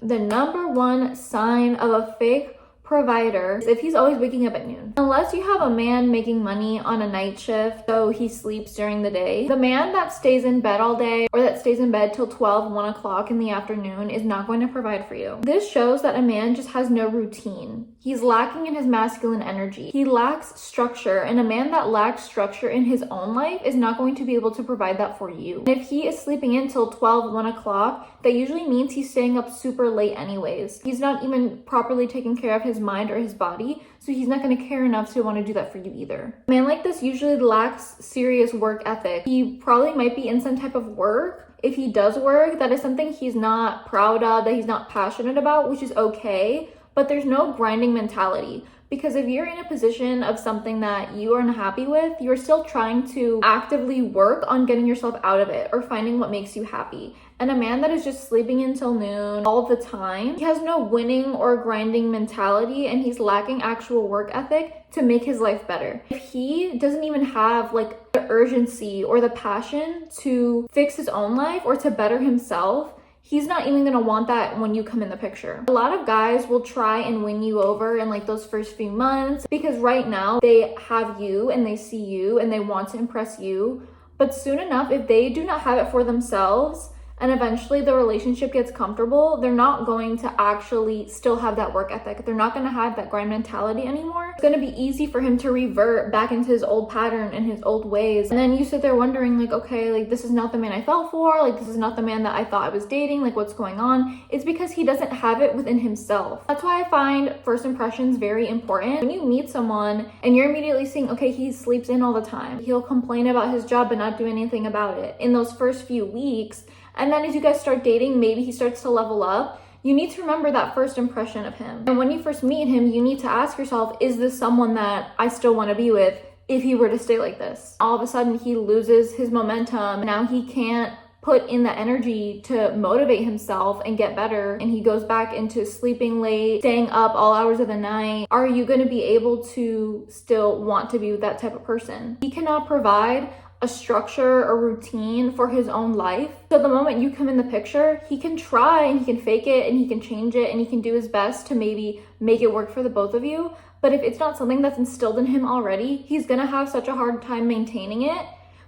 The number one sign of a fake provider is if he's always waking up at noon. Unless you have a man making money on a night shift, so he sleeps during the day, the man that stays in bed all day or that stays in bed till 12, 1 o'clock in the afternoon is not going to provide for you. This shows that a man just has no routine. He's lacking in his masculine energy. He lacks structure, and a man that lacks structure in his own life is not going to be able to provide that for you. And if he is sleeping in till 12, 1 o'clock, that usually means he's staying up super late anyways. He's not even properly taking care of his mind or his body, so he's not going to care enough to want to do that for you either. A man like this usually lacks serious work ethic. He probably might be in some type of work. If he does work, that is something he's not proud of, that he's not passionate about, which is okay, but there's no grinding mentality. Because if you're in a position of something that you are unhappy with, you're still trying to actively work on getting yourself out of it or finding what makes you happy. And a man that is just sleeping until noon all the time, he has no winning or grinding mentality, and he's lacking actual work ethic to make his life better. If he doesn't even have like the urgency or the passion to fix his own life or to better himself, he's not even gonna want that when you come in the picture. A lot of guys will try and win you over in like those first few months because right now they have you and they see you and they want to impress you. But soon enough, if they do not have it for themselves and eventually the relationship gets comfortable, they're not going to actually still have that work ethic. They're not going to have that grind mentality anymore. It's going to be easy for him to revert back into his old pattern and his old ways. And then you sit there wondering like, okay, like this is not the man I fell for. Like this is not the man that I thought I was dating. Like what's going on? It's because he doesn't have it within himself. That's why I find first impressions very important. When you meet someone and you're immediately seeing, okay, he sleeps in all the time. He'll complain about his job but not do anything about it in those first few weeks. And then as you guys start dating, maybe he starts to level up. You need to remember that first impression of him. And when you first meet him, you need to ask yourself, is this someone that I still want to be with if he were to stay like this? All of a sudden, he loses his momentum. Now he can't put in the energy to motivate himself and get better. And he goes back into sleeping late, staying up all hours of the night. Are you going to be able to still want to be with that type of person? He cannot provide a structure or routine for his own life. So the moment you come in the picture, he can try and he can fake it and he can change it and he can do his best to maybe make it work for the both of you. But if it's not something that's instilled in him already, he's gonna have such a hard time maintaining it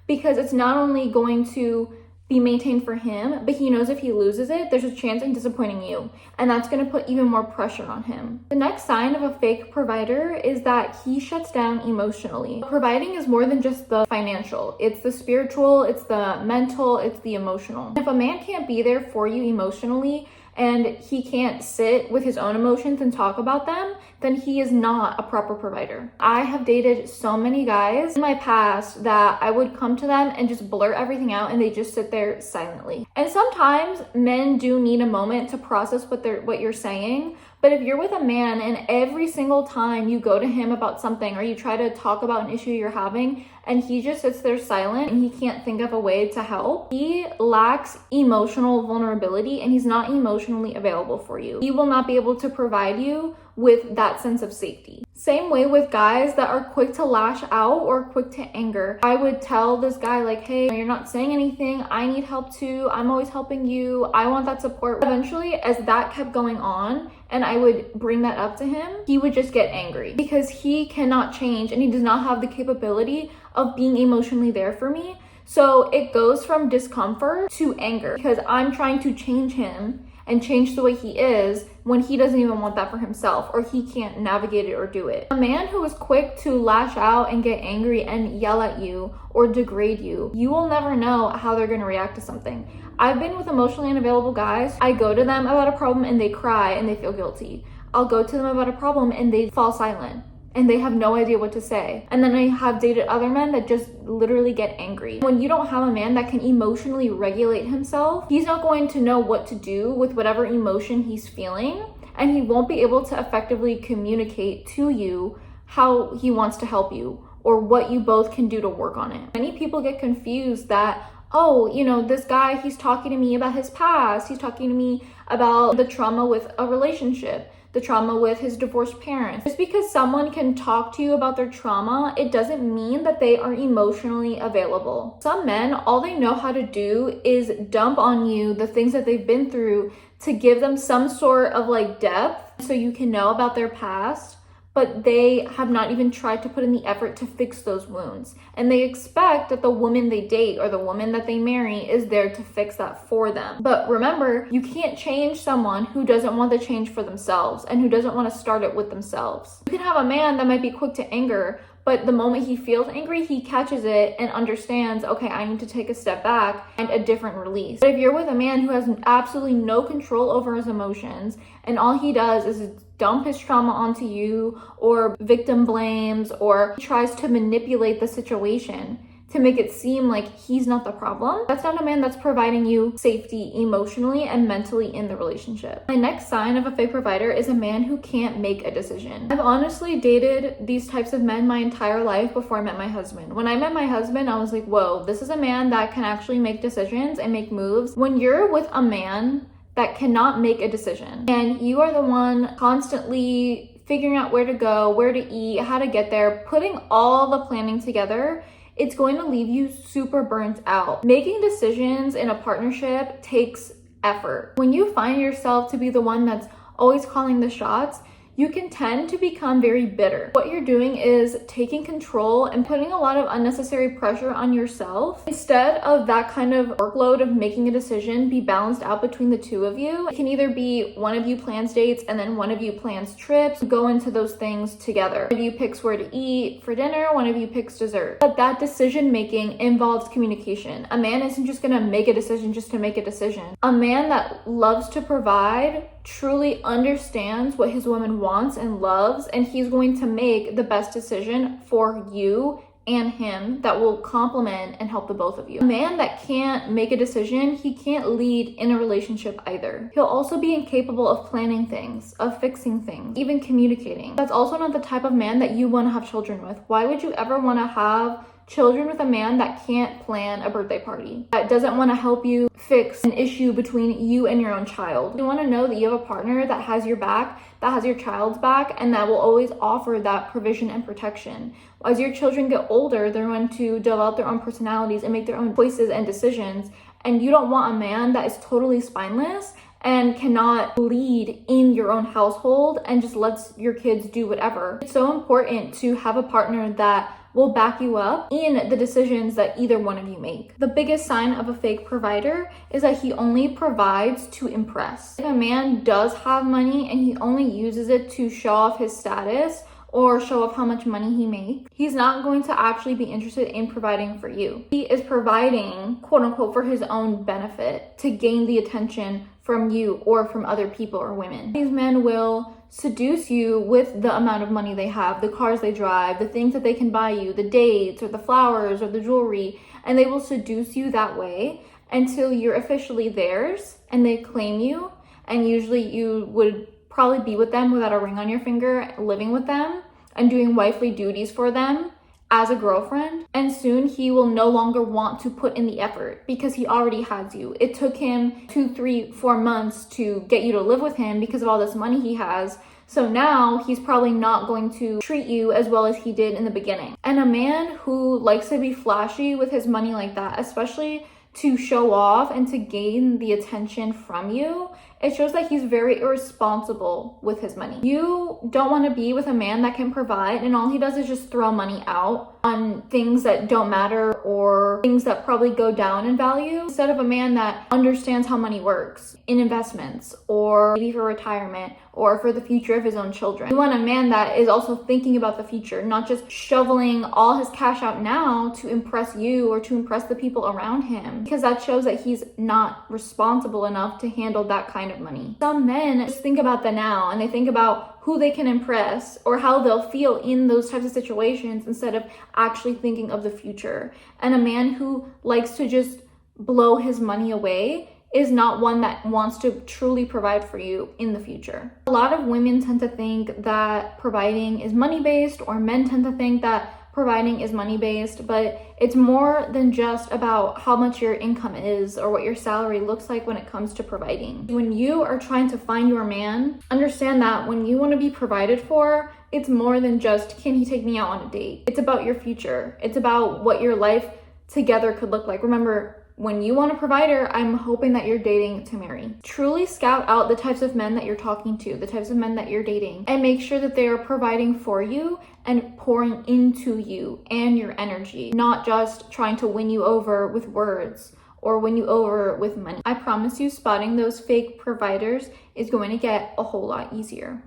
because it's not only going to be maintained for him, but he knows if he loses it, there's a chance in disappointing you. And that's gonna put even more pressure on him. The next sign of a fake provider is that he shuts down emotionally. Providing is more than just the financial. It's the spiritual, it's the mental, it's the emotional. If a man can't be there for you emotionally, and he can't sit with his own emotions and talk about them, then he is not a proper provider. I have dated so many guys in my past that I would come to them and just blurt everything out and they just sit there silently. And sometimes men do need a moment to process what you're saying. But if you're with a man and every single time you go to him about something or you try to talk about an issue you're having and he just sits there silent and he can't think of a way to help, he lacks emotional vulnerability and he's not emotionally available for you. He will not be able to provide you with that sense of safety. Same way with guys that are quick to lash out or quick to anger. I would tell this guy like, hey, you're not saying anything. I need help too. I'm always helping you. I want that support. Eventually, as that kept going on and I would bring that up to him, he would just get angry because he cannot change and he does not have the capability of being emotionally there for me. So it goes from discomfort to anger because I'm trying to change him and change the way he is when he doesn't even want that for himself or he can't navigate it or do it. A man who is quick to lash out and get angry and yell at you or degrade you, you will never know how they're going to react to something. I've been with emotionally unavailable guys. I go to them about a problem and they cry and they feel guilty. I'll go to them about a problem and they fall silent and they have no idea what to say. And then I have dated other men that just literally get angry. When you don't have a man that can emotionally regulate himself, he's not going to know what to do with whatever emotion he's feeling, and he won't be able to effectively communicate to you how he wants to help you or what you both can do to work on it. Many people get confused that, oh, you know, this guy, he's talking to me about his past. He's talking to me about the trauma with a relationship, the trauma with his divorced parents. Just because someone can talk to you about their trauma, it doesn't mean that they are emotionally available. Some men, all they know how to do is dump on you the things that they've been through, to give them some sort of like depth so you can know about their past, but they have not even tried to put in the effort to fix those wounds. And they expect that the woman they date or the woman that they marry is there to fix that for them. But remember, you can't change someone who doesn't want the change for themselves and who doesn't want to start it with themselves. You can have a man that might be quick to anger, but the moment he feels angry, he catches it and understands, okay, I need to take a step back and a different release. But if you're with a man who has absolutely no control over his emotions and all he does is dump his trauma onto you or victim blames or tries to manipulate the situation to make it seem like he's not the problem, that's not a man that's providing you safety emotionally and mentally in the relationship. My next sign of a fake provider is a man who can't make a decision. I've honestly dated these types of men my entire life before I met my husband. When I met my husband, I was like, whoa, this is a man that can actually make decisions and make moves. When you're with a man that cannot make a decision and you are the one constantly figuring out where to go, where to eat, how to get there, putting all the planning together, it's going to leave you super burnt out. Making decisions in a partnership takes effort. When you find yourself to be the one that's always calling the shots, you can tend to become very bitter. What you're doing is taking control and putting a lot of unnecessary pressure on yourself. Instead of that kind of workload of making a decision be balanced out between the two of you, it can either be one of you plans dates and then one of you plans trips, go into those things together. One of you picks where to eat for dinner, one of you picks dessert. But that decision making involves communication. A man isn't just gonna make a decision just to make a decision. A man that loves to provide truly understands what his woman wants and loves, and he's going to make the best decision for you and him that will complement and help the both of you. A man that can't make a decision, he can't lead in a relationship either. He'll also be incapable of planning things, of fixing things, even communicating. That's also not the type of man that you want to have children with. Why would you ever want to have children with a man that can't plan a birthday party, that doesn't want to help you fix an issue between you and your own child? You want to know that you have a partner that has your back, that has your child's back, and that will always offer that provision and protection. As your children get older, they're going to develop their own personalities and make their own choices and decisions, and you don't want a man that is totally spineless and cannot lead in your own household and just lets your kids do whatever. It's so important to have a partner that will back you up in the decisions that either one of you make. The biggest sign of a fake provider is that he only provides to impress. If a man does have money and he only uses it to show off his status or show off how much money he makes, he's not going to actually be interested in providing for you. He is providing, quote unquote, for his own benefit, to gain the attention from you or from other people or women. These men will seduce you with the amount of money they have, the cars they drive, the things that they can buy you, the dates or the flowers or the jewelry, and they will seduce you that way until you're officially theirs and they claim you. And usually you would probably be with them without a ring on your finger, living with them and doing wifely duties for them as a girlfriend. And soon he will no longer want to put in the effort because he already has you. It took him 2, 3, 4 months to get you to live with him because of all this money he has. So now he's probably not going to treat you as well as he did in the beginning. And a man who likes to be flashy with his money like that, especially to show off and to gain the attention from you, it shows that he's very irresponsible with his money. You don't want to be with a man that can provide and all he does is just throw money out on things that don't matter or things that probably go down in value, instead of a man that understands how money works in investments or maybe for retirement or for the future of his own children. You want a man that is also thinking about the future, not just shoveling all his cash out now to impress you or to impress the people around him, because that shows that he's not responsible enough to handle that kind of money. Some men just think about the now and they think about who they can impress or how they'll feel in those types of situations instead of actually thinking of the future. And a man who likes to just blow his money away is not one that wants to truly provide for you in the future. A lot of women tend to think that providing is money-based, or men tend to think that providing is money-based, but it's more than just about how much your income is or what your salary looks like when it comes to providing. When you are trying to find your man, understand that when you want to be provided for, it's more than just, can he take me out on a date? It's about your future. It's about what your life together could look like. Remember, when you want a provider, I'm hoping that you're dating to marry. Truly scout out the types of men that you're talking to, the types of men that you're dating, and make sure that they are providing for you and pouring into you and your energy, not just trying to win you over with words or win you over with money. I promise you, spotting those fake providers is going to get a whole lot easier.